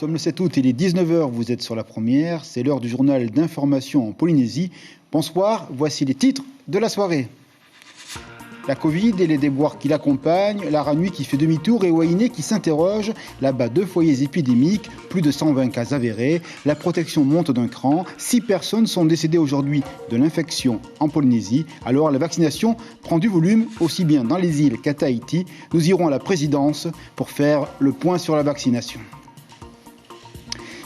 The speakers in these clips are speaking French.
sommes le 7 août, il est 19 h, vous êtes sur la première, c'est l'heure du journal d'information en Polynésie. Bonsoir, voici les titres de la soirée. La Covid et les déboires qui l'accompagnent, la Ranui qui fait demi-tour et Wainé qui s'interroge, là-bas 2 foyers épidémiques, plus de 120 cas avérés, la protection monte d'un cran, 6 personnes sont décédées aujourd'hui de l'infection en Polynésie, alors la vaccination prend du volume aussi bien dans les îles qu'à Tahiti. Nous irons à la présidence pour faire le point sur la vaccination.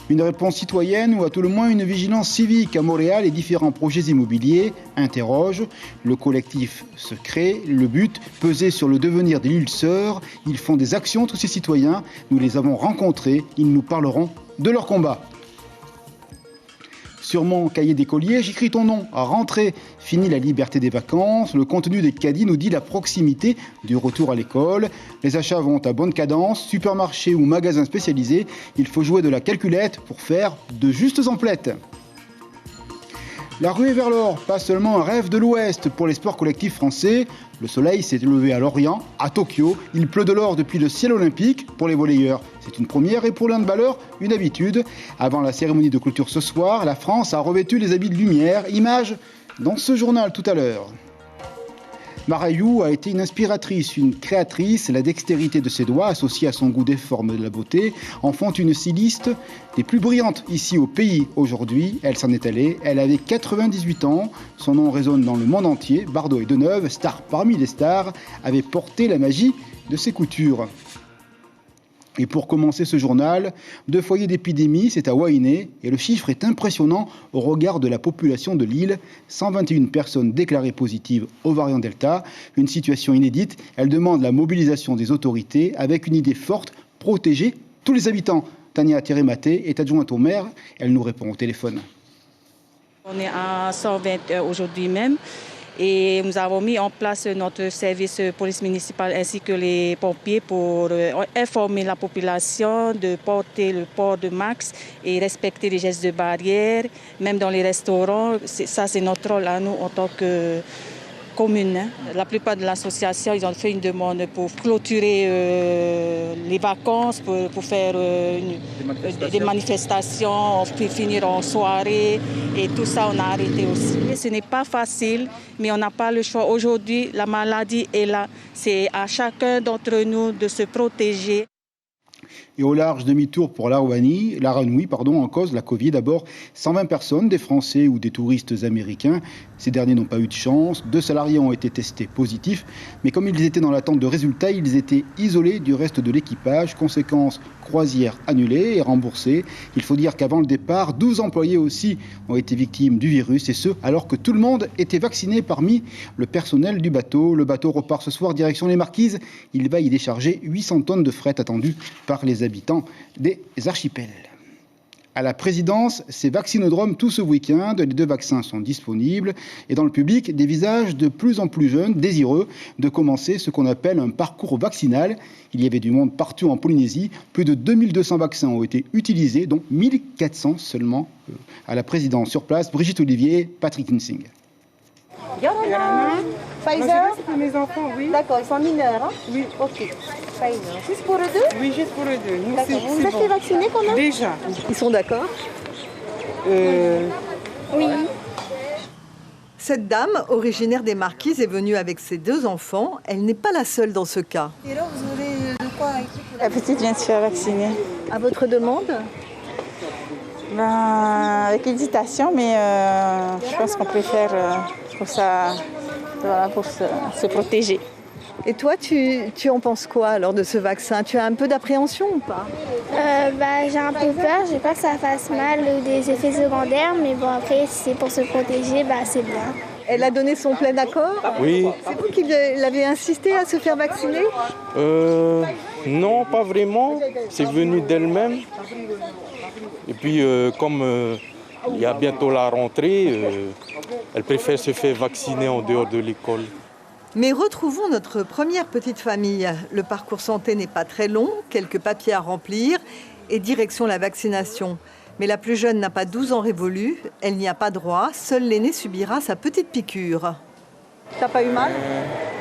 Une réponse citoyenne ou à tout le moins une vigilance civique à Montréal et différents projets immobiliers interrogent. Le collectif se crée, le but, peser sur le devenir des îles sœurs. Ils font des actions, tous ces citoyens. Nous les avons rencontrés, ils nous parleront de leur combat. Sur mon cahier d'écolier, j'écris ton nom. À rentrée, fini la liberté des vacances. Le contenu des caddies nous dit la proximité du retour à l'école. Les achats vont à bonne cadence. Supermarché ou magasin spécialisé, il faut jouer de la calculette pour faire de justes emplettes. La ruée vers l'or, pas seulement un rêve de l'Ouest pour les sports collectifs français. Le soleil s'est levé à Lorient, à Tokyo. Il pleut de l'or depuis le ciel olympique pour les volleyeurs. C'est une première et pour l'handballeur, une habitude. Avant la cérémonie de clôture ce soir, la France a revêtu les habits de lumière. Image dans ce journal tout à l'heure. Marayou a été une inspiratrice, une créatrice. La dextérité de ses doigts, associée à son goût des formes et de la beauté, en font une styliste des plus brillantes ici au pays aujourd'hui. Elle s'en est allée, elle avait 98 ans. Son nom résonne dans le monde entier. Bardot et Deneuve, star parmi les stars, avait porté la magie de ses coutures. Et pour commencer ce journal, 2 foyers d'épidémie, c'est à Wainé, et le chiffre est impressionnant au regard de la population de l'île. 121 personnes déclarées positives au variant Delta, une situation inédite. Elle demande la mobilisation des autorités avec une idée forte, protéger tous les habitants. Tania Térématé est adjointe au maire, elle nous répond au téléphone. On est à 120 aujourd'hui même. Et nous avons mis en place notre service police municipale ainsi que les pompiers pour informer la population de porter le port de masque et respecter les gestes de barrière, même dans les restaurants. Ça, c'est notre rôle à nous en tant que commune. La plupart de l'association, ils ont fait une demande pour clôturer les vacances, pour faire des manifestations, pour finir en soirée. Et tout ça, on a arrêté aussi. Et ce n'est pas facile, mais on n'a pas le choix. Aujourd'hui, la maladie est là. C'est à chacun d'entre nous de se protéger. Et au large, demi-tour pour la Ranui, en cause la Covid. D'abord, 120 personnes, des Français ou des touristes américains. Ces derniers n'ont pas eu de chance. 2 salariés ont été testés positifs. Mais comme ils étaient dans l'attente de résultats, ils étaient isolés du reste de l'équipage. Conséquence, croisière annulée et remboursée. Il faut dire qu'avant le départ, 12 employés aussi ont été victimes du virus. Et ce, alors que tout le monde était vacciné parmi le personnel du bateau. Le bateau repart ce soir direction les Marquises. Il va y décharger 800 tonnes de fret attendues par les habitants des archipels. À la présidence, c'est vaccinodrome tout ce week-end. Les 2 vaccins sont disponibles. Et dans le public, des visages de plus en plus jeunes, désireux de commencer ce qu'on appelle un parcours vaccinal. Il y avait du monde partout en Polynésie. Plus de 2200 vaccins ont été utilisés, dont 1400 seulement à la présidence sur place. Brigitte Olivier, Patrick Nsing. Pfizer? C'est pour mes enfants, oui. D'accord, ils sont mineurs, hein? Oui. Ok. Pfizer. Juste pour eux 2? Oui, juste pour les 2. Nous, D'accord. Vous êtes fait vacciner quand même? Déjà. Ils sont d'accord? Oui. Cette dame, originaire des Marquises, est venue avec ses 2 enfants. Elle n'est pas la seule dans ce cas. Et là, vous aurez de quoi? La petite vient de se faire vacciner. À votre demande? Avec hésitation, mais je pense qu'on préfère pour ça, voilà, pour se protéger. Et toi, tu en penses quoi alors de ce vaccin? Tu as un peu d'appréhension ou pas? J'ai un peu peur, j'ai peur que ça fasse mal ou des effets secondaires, mais bon après si c'est pour se protéger, c'est bien. Elle a donné son plein accord? Oui. C'est vous qui l'avez insisté à se faire vacciner? Non, pas vraiment. C'est venu d'elle-même. Et puis comme il y a bientôt la rentrée, elle préfère se faire vacciner en dehors de l'école. Mais retrouvons notre première petite famille. Le parcours santé n'est pas très long, quelques papiers à remplir et direction la vaccination. Mais la plus jeune n'a pas 12 ans révolus, elle n'y a pas droit, seul l'aîné subira sa petite piqûre. T'as pas eu mal?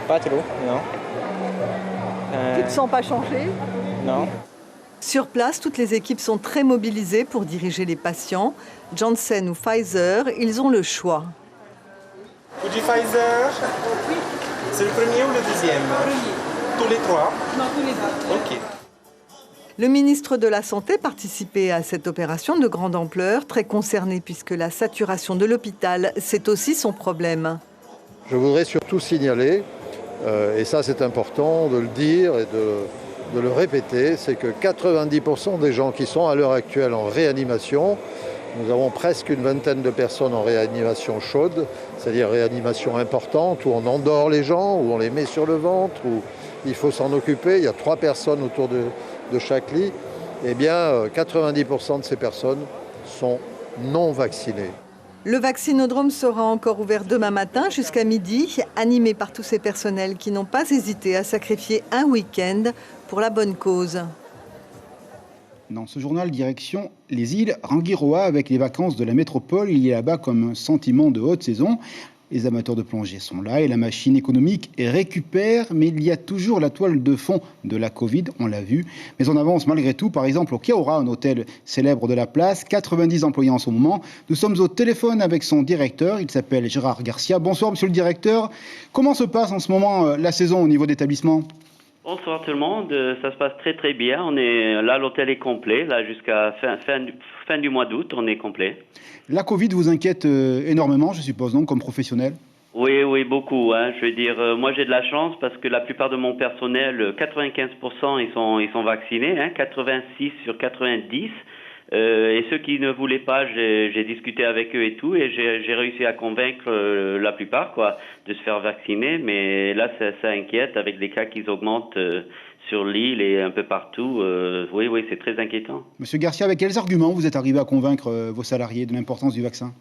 Pas trop, non. Tu te sens pas changé? Non. Sur place, toutes les équipes sont très mobilisées pour diriger les patients. Janssen ou Pfizer, ils ont le choix. Vous dites Pfizer? C'est le premier ou le deuxième? Tous les trois? Non, tous les deux. Ok. Le ministre de la Santé participait à cette opération de grande ampleur, très concerné puisque la saturation de l'hôpital, c'est aussi son problème. Je voudrais surtout signaler, et ça c'est important de le dire et de le répéter, c'est que 90% des gens qui sont à l'heure actuelle en réanimation, nous avons presque une vingtaine de personnes en réanimation chaude, c'est-à-dire réanimation importante, où on endort les gens, où on les met sur le ventre, où il faut s'en occuper. Il y a 3 personnes autour de chaque lit. Eh bien, 90% de ces personnes sont non vaccinées. Le vaccinodrome sera encore ouvert demain matin jusqu'à midi, animé par tous ces personnels qui n'ont pas hésité à sacrifier un week-end pour la bonne cause. Dans ce journal, direction les îles Rangiroa avec les vacances de la métropole. Il y a là-bas comme un sentiment de haute saison. Les amateurs de plongée sont là et la machine économique récupère, mais il y a toujours la toile de fond de la Covid, on l'a vu. Mais on avance malgré tout, par exemple au Kiaora, un hôtel célèbre de la place, 90 employés en ce moment. Nous sommes au téléphone avec son directeur, il s'appelle Gérard Garcia. Bonsoir monsieur le directeur, comment se passe en ce moment la saison au niveau d'établissement ? Bonsoir tout le monde, ça se passe très très bien. On est là, l'hôtel est complet, là jusqu'à fin du mois d'août, on est complet. La Covid vous inquiète énormément, je suppose, donc, comme professionnel ? Oui, beaucoup. Je veux dire, moi j'ai de la chance parce que la plupart de mon personnel, 95% ils sont vaccinés, 86 sur 90. Et ceux qui ne voulaient pas, j'ai discuté avec eux et tout, et j'ai réussi à convaincre la plupart de se faire vacciner. Mais là, ça inquiète avec les cas qui augmentent sur l'île et un peu partout. Oui, c'est très inquiétant. Monsieur Garcia, avec quels arguments vous êtes arrivé à convaincre vos salariés de l'importance du vaccin ?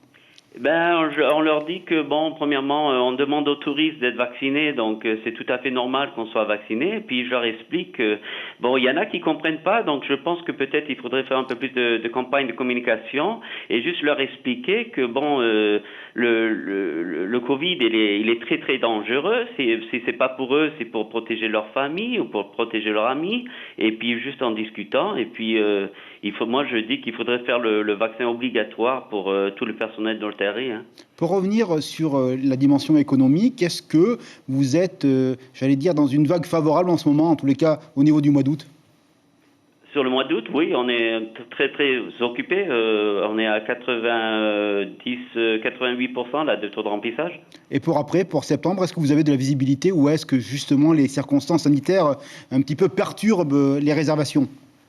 On leur dit que, premièrement, on demande aux touristes d'être vaccinés, donc c'est tout à fait normal qu'on soit vacciné. Et puis, je leur explique que, il y en a qui comprennent pas, donc je pense que peut-être il faudrait faire un peu plus de campagne de communication et juste leur expliquer que, le Covid, il est très, très dangereux. C'est pas pour eux, c'est pour protéger leur famille ou pour protéger leurs amis. Et puis, juste en discutant. Et puis, moi, je dis qu'il faudrait faire le vaccin obligatoire pour tout le personnel de l'hôtellerie. Pour revenir sur la dimension économique, est-ce que vous êtes, dans une vague favorable en ce moment, en tous les cas au niveau du mois d'août ? Sur le mois d'août, oui, on est très très occupé. On est à 88% là, de taux de remplissage. Et pour septembre, est-ce que vous avez de la visibilité ou est-ce que justement les circonstances sanitaires un petit peu perturbent les réservations ?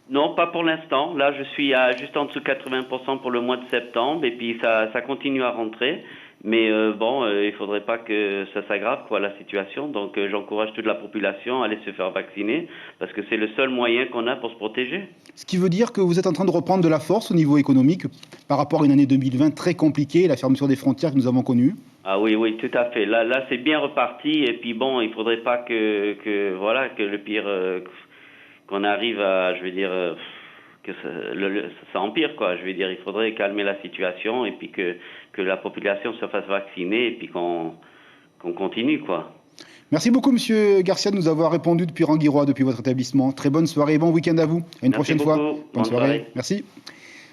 Non, pas pour l'instant. Là, je suis à juste en dessous de 80% pour le mois de septembre et puis ça continue à rentrer. Mais il faudrait pas que ça s'aggrave, la situation. Donc, j'encourage toute la population à aller se faire vacciner parce que c'est le seul moyen qu'on a pour se protéger. Ce qui veut dire que vous êtes en train de reprendre de la force au niveau économique par rapport à une année 2020 très compliquée, la fermeture des frontières que nous avons connue. Ah oui, tout à fait. Là, c'est bien reparti et puis il faudrait pas que le pire, qu'on arrive à, que ça empire, il faudrait calmer la situation et puis que la population se fasse vacciner et puis qu'on continue, Merci beaucoup, monsieur Garcia, de nous avoir répondu depuis Rangiroa, depuis votre établissement. Très bonne soirée et bon week-end à vous. À une prochaine fois. Bonne soirée. Merci.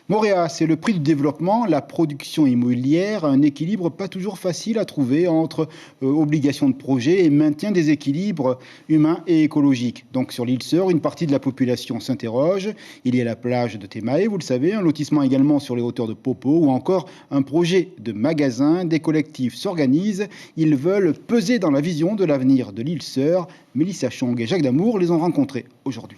Moréa, c'est le prix du développement, la production immobilière, un équilibre pas toujours facile à trouver entre obligation de projet et maintien des équilibres humains et écologiques. Donc sur l'île Sœur, une partie de la population s'interroge. Il y a la plage de Temae, vous le savez, un lotissement également sur les hauteurs de Popo ou encore un projet de magasin. Des collectifs s'organisent. Ils veulent peser dans la vision de l'avenir de l'île Sœur. Mélissa Chong et Jacques Damour les ont rencontrés aujourd'hui.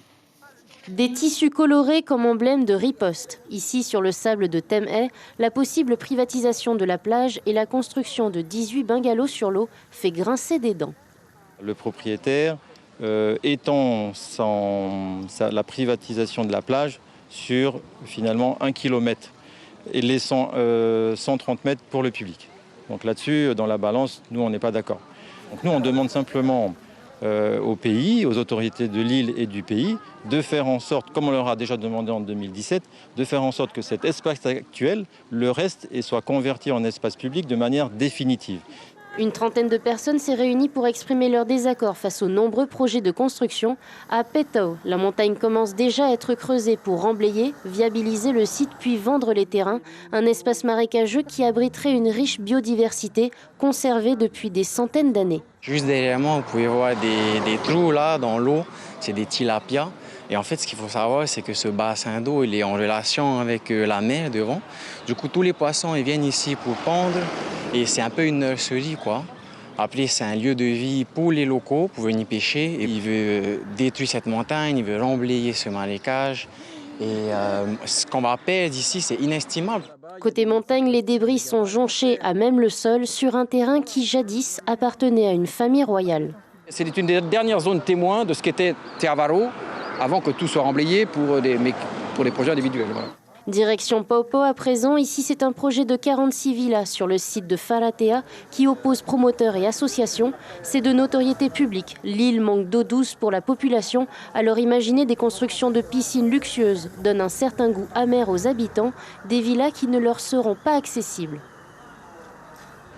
Des tissus colorés comme emblème de riposte. Ici, sur le sable de Temae, la possible privatisation de la plage et la construction de 18 bungalows sur l'eau fait grincer des dents. Le propriétaire étend la privatisation de la plage sur finalement 1 km et laissant 130 mètres pour le public. Donc là-dessus, dans la balance, nous, on n'est pas d'accord. Donc nous, on demande simplement au pays, aux autorités de l'île et du pays, de faire en sorte, comme on leur a déjà demandé en 2017, de faire en sorte que cet espace actuel le reste et soit converti en espace public de manière définitive. Une trentaine de personnes s'est réunie pour exprimer leur désaccord face aux nombreux projets de construction. À Petau, la montagne commence déjà à être creusée pour remblayer, viabiliser le site puis vendre les terrains. Un espace marécageux qui abriterait une riche biodiversité conservée depuis des centaines d'années. Juste derrière moi, vous pouvez voir des trous là dans l'eau, c'est des tilapias. Et en fait, ce qu'il faut savoir, c'est que ce bassin d'eau, il est en relation avec la mer devant. Du coup, tous les poissons, ils viennent ici pour pondre. Et c'est un peu une nurserie, quoi. Après, c'est un lieu de vie pour les locaux, pour venir pêcher. Et il veut détruire cette montagne, il veut remblayer ce marécage. Et ce qu'on va perdre ici, c'est inestimable. Côté montagne, les débris sont jonchés à même le sol sur un terrain qui jadis appartenait à une famille royale. C'est une des dernières zones témoins de ce qu'était Teavaro, avant que tout soit remblayé pour les projets individuels. Voilà. Direction Popo à présent, ici c'est un projet de 46 villas sur le site de Faratea qui oppose promoteurs et associations. C'est de notoriété publique. L'île manque d'eau douce pour la population, alors imaginez des constructions de piscines luxueuses donnent un certain goût amer aux habitants, des villas qui ne leur seront pas accessibles.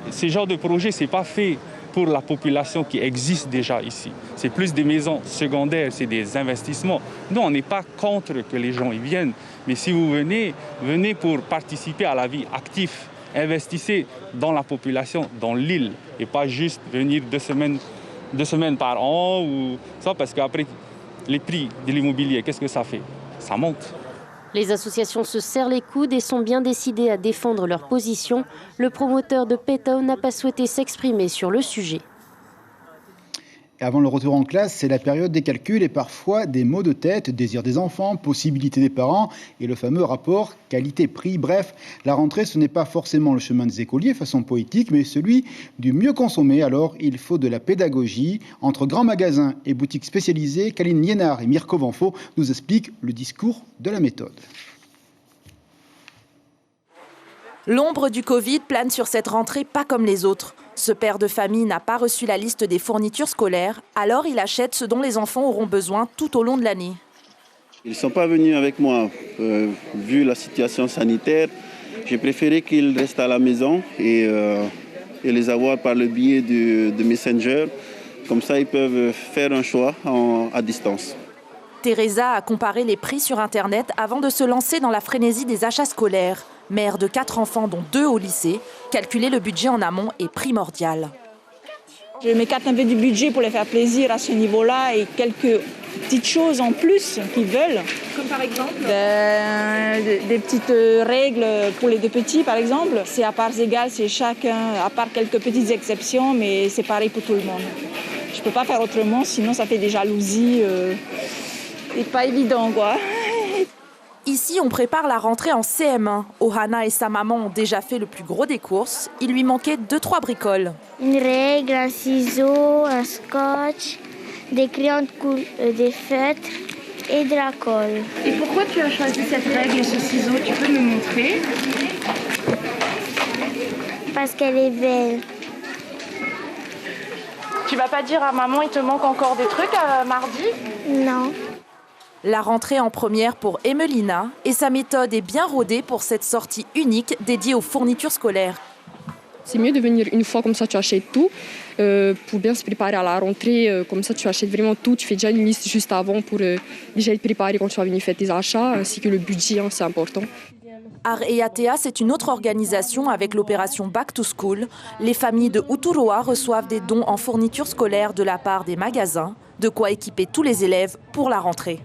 Ce genre de projet, ce n'est pas fait pour la population qui existe déjà ici. C'est plus des maisons secondaires, c'est des investissements. Nous, on n'est pas contre que les gens y viennent, mais si vous venez pour participer à la vie active. Investissez dans la population, dans l'île, et pas juste venir deux semaines par an, ou ça, parce qu'après, les prix de l'immobilier, qu'est-ce que ça fait? Ça monte. Les associations se serrent les coudes et sont bien décidées à défendre leur position. Le promoteur de Petau n'a pas souhaité s'exprimer sur le sujet. Et avant le retour en classe, c'est la période des calculs et parfois des maux de tête, désir des enfants, possibilités des parents et le fameux rapport qualité-prix. Bref, la rentrée, ce n'est pas forcément le chemin des écoliers façon poétique, mais celui du mieux consommer. Alors, il faut de la pédagogie. Entre grands magasins et boutiques spécialisées, Kaline Liénard et Mirko Vanfo nous expliquent le discours de la méthode. L'ombre du Covid plane sur cette rentrée pas comme les autres. Ce père de famille n'a pas reçu la liste des fournitures scolaires, alors il achète ce dont les enfants auront besoin tout au long de l'année. Ils ne sont pas venus avec moi. Vu la situation sanitaire, j'ai préféré qu'ils restent à la maison et les avoir par le biais de Messenger. Comme ça, ils peuvent faire un choix à distance. Teresa a comparé les prix sur Internet avant de se lancer dans la frénésie des achats scolaires. Mère de 4 enfants, dont 2 au lycée, calculer le budget en amont est primordial. Je m'écarte un peu du budget pour les faire plaisir à ce niveau-là et quelques petites choses en plus qu'ils veulent. Comme par exemple des petites règles pour les 2 petits, par exemple. C'est à parts égales, c'est chacun, à part quelques petites exceptions, mais c'est pareil pour tout le monde. Je ne peux pas faire autrement, sinon ça fait des jalousies. C'est pas évident, quoi. Ici, on prépare la rentrée en CM1. Ohana et sa maman ont déjà fait le plus gros des courses. Il lui manquait 2-3 bricoles. Une règle, un ciseau, un scotch, des crayons des feutres et de la colle. Et pourquoi tu as choisi cette règle et ce ciseau? Tu peux me montrer? Parce qu'elle est belle. Tu vas pas dire à maman, il te manque encore des trucs mardi? Non. La rentrée en première pour Emelina et sa méthode est bien rodée pour cette sortie unique dédiée aux fournitures scolaires. C'est mieux de venir une fois, comme ça tu achètes tout, pour bien se préparer à la rentrée. Comme ça tu achètes vraiment tout, tu fais déjà une liste juste avant pour déjà être préparé quand tu vas venir faire tes achats, ainsi que le budget, c'est important. Areatea, c'est une autre organisation avec l'opération Back to School. Les familles de Uturoa reçoivent des dons en fournitures scolaires de la part des magasins, de quoi équiper tous les élèves pour la rentrée.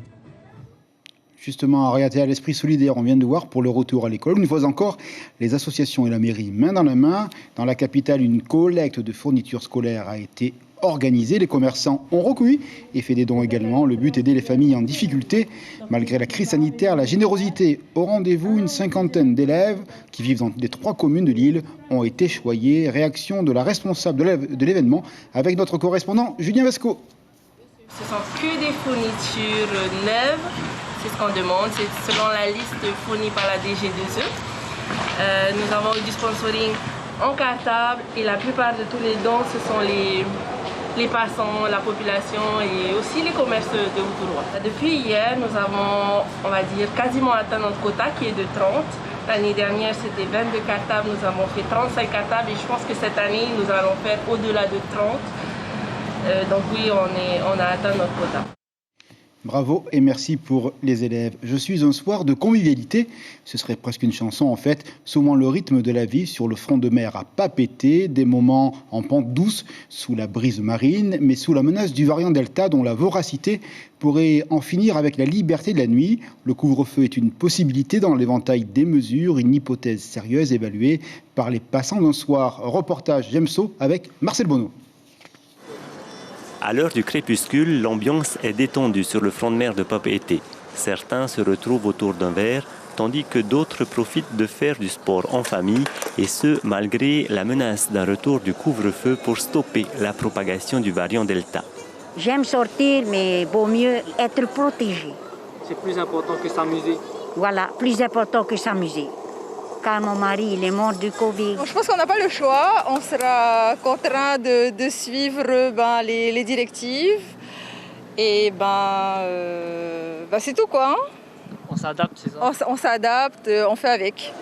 Justement, Areatea, l'esprit solidaire, on vient de voir pour le retour à l'école. Une fois encore, les associations et la mairie main dans la main. Dans la capitale, une collecte de fournitures scolaires a été organisée. Les commerçants ont recueilli et fait des dons également. Le but, aider les familles en difficulté. Malgré la crise sanitaire, la générosité au rendez-vous, une cinquantaine d'élèves qui vivent dans les 3 communes de l'île ont été choyés. Réaction de la responsable de l'événement avec notre correspondant Julien Vesco. Ce sont que des fournitures neuves. C'est ce qu'on demande, c'est selon la liste fournie par la DG2E. Nous avons eu du sponsoring en cartable et la plupart de tous les dons, ce sont les passants, la population et aussi les commerces de Uturoa. Depuis hier, nous avons, on va dire, quasiment atteint notre quota qui est de 30. L'année dernière, c'était 22 cartables, nous avons fait 35 cartables et je pense que cette année, nous allons faire au-delà de 30. Donc oui, on a atteint notre quota. Bravo et merci pour les élèves. Je suis un soir de convivialité, ce serait presque une chanson en fait, saumant le rythme de la vie sur le front de mer à Papeete, des moments en pente douce, sous la brise marine, mais sous la menace du variant Delta dont la voracité pourrait en finir avec la liberté de la nuit. Le couvre-feu est une possibilité dans l'éventail des mesures, une hypothèse sérieuse évaluée par les passants d'un soir. Reportage Gemso avec Marcel Bonneau. À l'heure du crépuscule, l'ambiance est détendue sur le front de mer de Papeete. Certains se retrouvent autour d'un verre, tandis que d'autres profitent de faire du sport en famille, et ce, malgré la menace d'un retour du couvre-feu pour stopper la propagation du variant Delta. J'aime sortir, mais vaut mieux être protégé. C'est plus important que s'amuser. Voilà, plus important que s'amuser. Car mon mari, il est mort du Covid. Je pense qu'on n'a pas le choix. On sera contraint de suivre les directives. Et c'est tout quoi. On s'adapte, c'est ça? On s'adapte, on fait avec.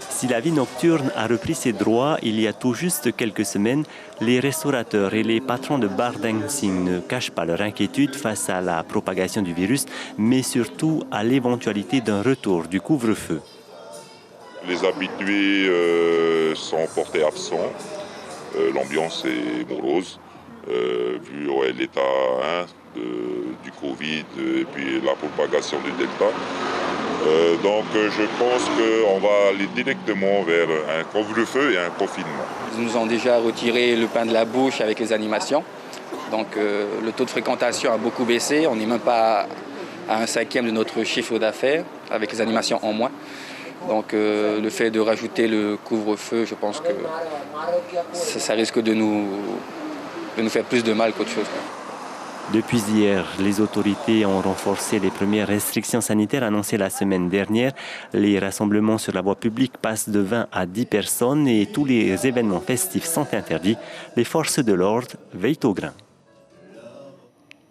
Si la vie nocturne a repris ses droits il y a tout juste quelques semaines, les restaurateurs et les patrons de bar dancing ne cachent pas leur inquiétude face à la propagation du virus, mais surtout à l'éventualité d'un retour du couvre-feu. Les habitués sont portés absents. L'ambiance est morose, vu l'état du Covid et puis la propagation du Delta. Donc je pense qu'on va aller directement vers un couvre-feu et un confinement. Ils nous ont déjà retiré le pain de la bouche avec les animations. Donc le taux de fréquentation a beaucoup baissé. On n'est même pas à 1/5 de notre chiffre d'affaires avec les animations en moins. Donc le fait de rajouter le couvre-feu, je pense que ça risque de nous faire plus de mal qu'autre chose. Depuis hier, les autorités ont renforcé les premières restrictions sanitaires annoncées la semaine dernière. Les rassemblements sur la voie publique passent de 20 à 10 personnes et tous les événements festifs sont interdits. Les forces de l'ordre veillent au grain.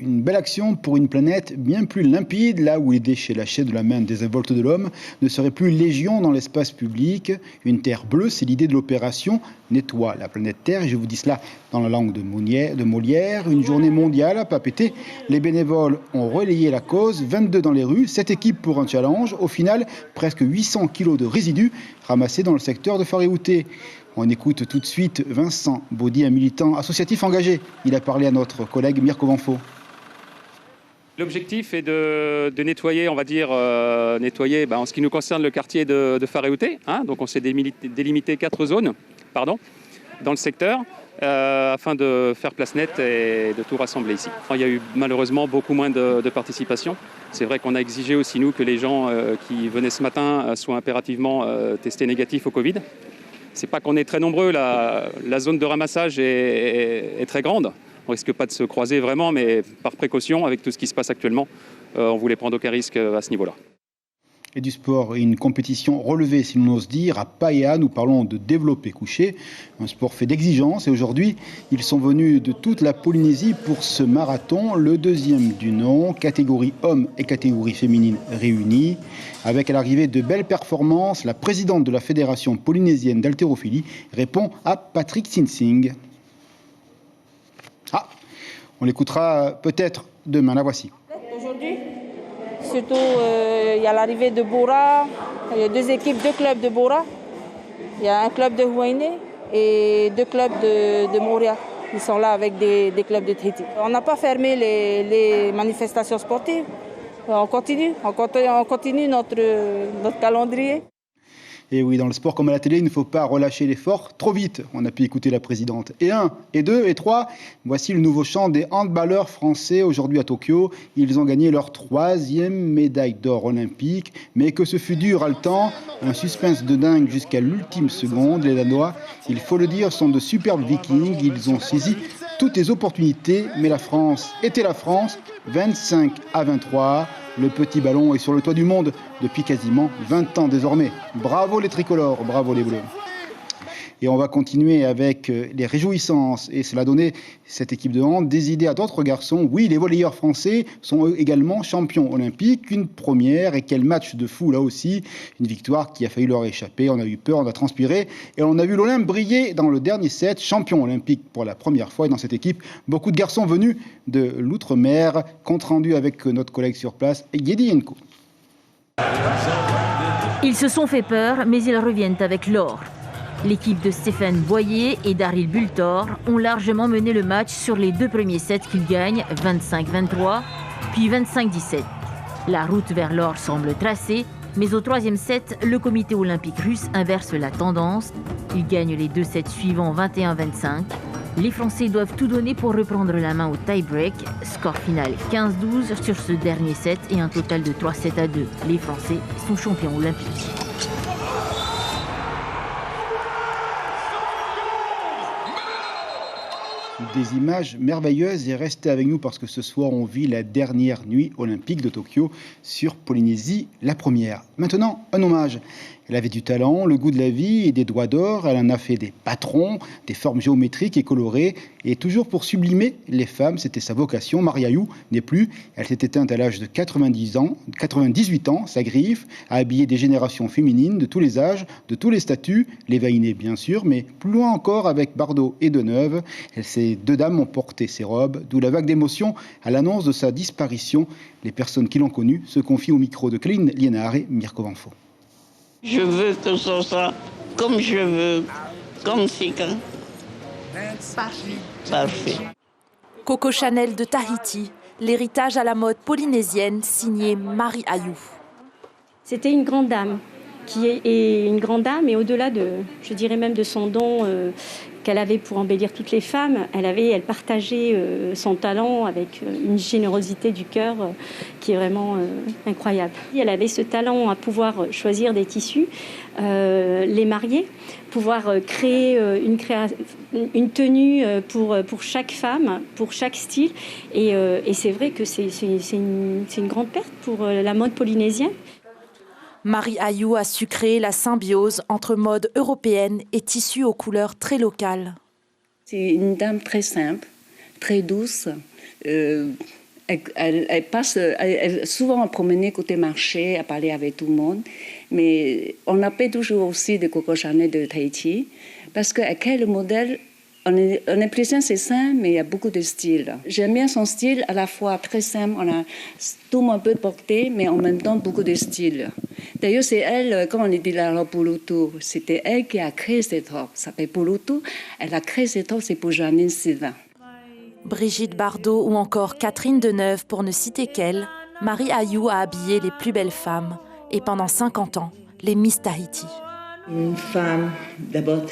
Une belle action pour une planète bien plus limpide, là où les déchets lâchés de la main désinvolte de l'homme ne seraient plus légion dans l'espace public. Une terre bleue, c'est l'idée de l'opération Nettoie la planète Terre. Je vous dis cela dans la langue de Molière. Une journée mondiale à Papeete. Les bénévoles ont relayé la cause, 22 dans les rues, 7 équipes pour un challenge. Au final, presque 800 kilos de résidus ramassés dans le secteur de Faréouté. On écoute tout de suite Vincent Baudy, un militant associatif engagé. Il a parlé à notre collègue Mirko Vanfo. L'objectif est de nettoyer, on va dire, en ce qui nous concerne le quartier de Faréouté. Donc on s'est délimité 4 zones dans le secteur afin de faire place nette et de tout rassembler ici. Il y a eu malheureusement beaucoup moins de participation. C'est vrai qu'on a exigé aussi, nous, que les gens qui venaient ce matin soient impérativement testés négatifs au Covid. C'est pas qu'on est très nombreux, la zone de ramassage est très grande. On ne risque pas de se croiser vraiment, mais par précaution, avec tout ce qui se passe actuellement, on ne voulait prendre aucun risque à ce niveau-là. Et du sport, et une compétition relevée, si l'on ose dire. À Paia, nous parlons de développé couché, un sport fait d'exigence. Et aujourd'hui, ils sont venus de toute la Polynésie pour ce marathon, le deuxième du nom, catégorie hommes et catégorie féminine réunies. Avec à l'arrivée de belles performances, la présidente de la Fédération polynésienne d'haltérophilie répond à Patrick Sinsing. On l'écoutera peut-être demain, la voici. Aujourd'hui, surtout, il y a l'arrivée de Bora, il y a 2 équipes, 2 clubs de Bora. Il y a un club de Huayné et 2 clubs de Moria. Ils sont là avec des clubs de Tahiti. On n'a pas fermé les manifestations sportives. On continue notre calendrier. Et oui, dans le sport comme à la télé, il ne faut pas relâcher l'effort trop vite. On a pu écouter la présidente. Et 1, et 2, et 3, voici le nouveau chant des handballeurs français aujourd'hui à Tokyo. Ils ont gagné leur 3e médaille d'or olympique. Mais que ce fut dur, haletant, un suspense de dingue jusqu'à l'ultime seconde. Les Danois, il faut le dire, sont de superbes vikings. Ils ont saisi toutes les opportunités, mais la France était la France, 25-23. Le petit ballon est sur le toit du monde depuis quasiment 20 ans désormais. Bravo les tricolores, bravo les bleus. Et on va continuer avec les réjouissances. Et cela a donné cette équipe de hand des idées à d'autres garçons. Oui, les volleyeurs français sont eux également champions olympiques. Une première, et quel match de fou là aussi. Une victoire qui a failli leur échapper. On a eu peur, on a transpiré. Et on a vu l'Olympe briller dans le dernier set, champion olympique pour la première fois. Et dans cette équipe, beaucoup de garçons venus de l'outre-mer. Compte rendu avec notre collègue sur place, Yedi Yenko. Ils se sont fait peur, mais ils reviennent avec l'or. L'équipe de Stéphane Boyer et Daryl Bultor ont largement mené le match sur les 2 premiers sets qu'ils gagnent, 25-23, puis 25-17. La route vers l'or semble tracée, mais au 3e set, le comité olympique russe inverse la tendance. Ils gagnent les 2 sets suivants 21-25. Les Français doivent tout donner pour reprendre la main au tie-break. Score final 15-12 sur ce dernier set et un total de 3-7-2. Les Français sont champions olympiques. Des images merveilleuses et restez avec nous parce que ce soir on vit la dernière nuit olympique de Tokyo sur Polynésie, la première. Maintenant, un hommage. Elle avait du talent, le goût de la vie et des doigts d'or. Elle en a fait des patrons, des formes géométriques et colorées. Et toujours pour sublimer les femmes, c'était sa vocation. Marie Ayoub n'est plus. Elle s'est éteinte à l'âge de 98 ans. Sa griffe a habillé des générations féminines de tous les âges, de tous les statuts. Les Vainés, bien sûr, mais plus loin encore avec Bardot et Deneuve. Ces 2 dames ont porté ses robes, d'où la vague d'émotion à l'annonce de sa disparition. Les personnes qui l'ont connue se confient au micro de Céline Liénard et Mirko Vanfo. Je veux que ce soit comme je veux, comme c'est quand. Parfait. Coco Chanel de Tahiti, l'héritage à la mode polynésienne signé Marie Ayoub. C'était une grande dame, et au-delà de, je dirais même de son don qu'elle avait pour embellir toutes les femmes, elle partageait son talent avec une générosité du cœur qui est vraiment incroyable. Elle avait ce talent à pouvoir choisir des tissus, les marier, pouvoir créer une tenue pour chaque femme, pour chaque style. Et c'est vrai que c'est une grande perte pour la mode polynésienne. Marie Ayoub a su créer la symbiose entre mode européenne et tissus aux couleurs très locales. C'est une dame très simple, très douce. Elle passe souvent à promener côté marché, à parler avec tout le monde. Mais on appelle toujours aussi de Coco Chanel de Tahiti parce qu'elle crée le modèle. On est plus c'est simple, mais il y a beaucoup de styles. J'aime bien son style, à la fois très simple, on a tout un peu porté, mais en même temps beaucoup de styles. D'ailleurs, c'est elle, comme on dit la robe Poloto, c'était elle qui a créé cette robe. Ça s'appelle Poloto. Elle a créé cette robe, c'est pour Janine Sylvain. Brigitte Bardot ou encore Catherine Deneuve, pour ne citer qu'elle, Marie Ayoub a habillé les plus belles femmes. Et pendant 50 ans, les Miss Tahiti. Une femme, d'abord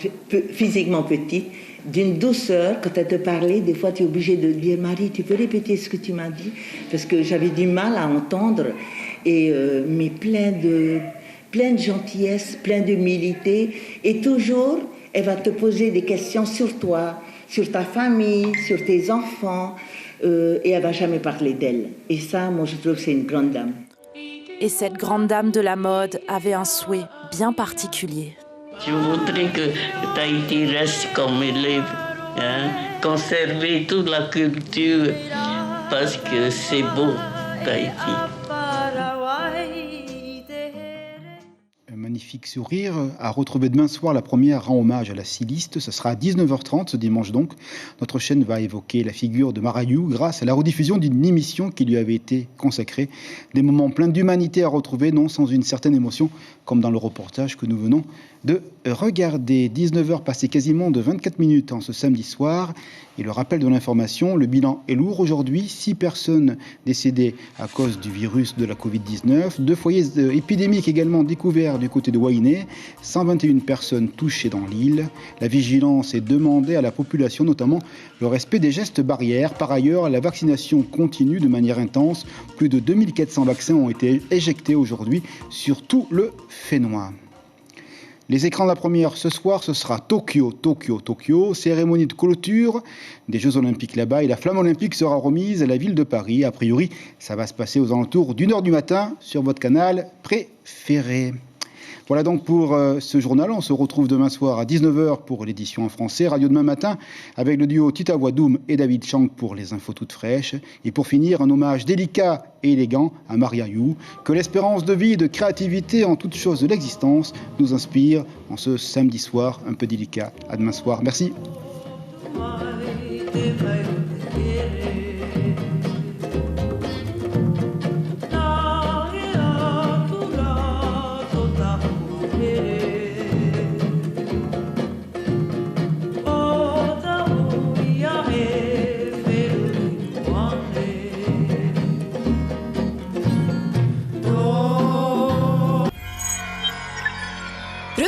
physiquement petite, d'une douceur. Quand elle te parlait, des fois tu es obligé de dire « Marie, tu peux répéter ce que tu m'as dit ?» Parce que j'avais du mal à entendre, mais plein de gentillesse, plein d'humilité. Et toujours, elle va te poser des questions sur toi, sur ta famille, sur tes enfants, et elle ne va jamais parler d'elle. Et ça, moi, je trouve que c'est une grande dame. Et cette grande dame de la mode avait un souhait bien particulier. Je voudrais que Tahiti reste comme elle est, conserver toute la culture, parce que c'est beau, Tahiti. Un magnifique sourire à retrouver demain soir. La première rend hommage à la styliste. Ce sera à 19h30 ce dimanche donc. Notre chaîne va évoquer la figure de Marie Ayoub grâce à la rediffusion d'une émission qui lui avait été consacrée. Des moments pleins d'humanité à retrouver, non sans une certaine émotion, comme dans le reportage que nous venons de regarder. 19h passé quasiment de 24 minutes en ce samedi soir. Et le rappel de l'information, le bilan est lourd aujourd'hui. 6 personnes décédées à cause du virus de la Covid-19. 2 foyers épidémiques également découverts du côté de Wainé. 121 personnes touchées dans l'île. La vigilance est demandée à la population, notamment le respect des gestes barrières. Par ailleurs, la vaccination continue de manière intense. Plus de 2400 vaccins ont été éjectés aujourd'hui sur tout le Fénois. Les écrans de la première ce soir, ce sera Tokyo, cérémonie de clôture des Jeux Olympiques là-bas et la flamme olympique sera remise à la ville de Paris. A priori, ça va se passer aux alentours d'1h du matin sur votre canal préféré. Voilà donc pour ce journal. On se retrouve demain soir à 19h pour l'édition en français. Radio demain matin avec le duo Tita Wadoum et David Chang pour les infos toutes fraîches. Et pour finir, un hommage délicat et élégant à Maria Yu. Que l'espérance de vie et de créativité en toutes choses de l'existence nous inspire en ce samedi soir un peu délicat. À demain soir. Merci.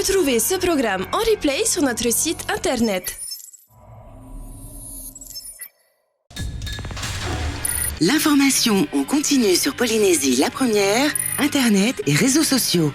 Retrouvez ce programme en replay sur notre site internet. L'information en continu sur Polynésie la première, internet et réseaux sociaux.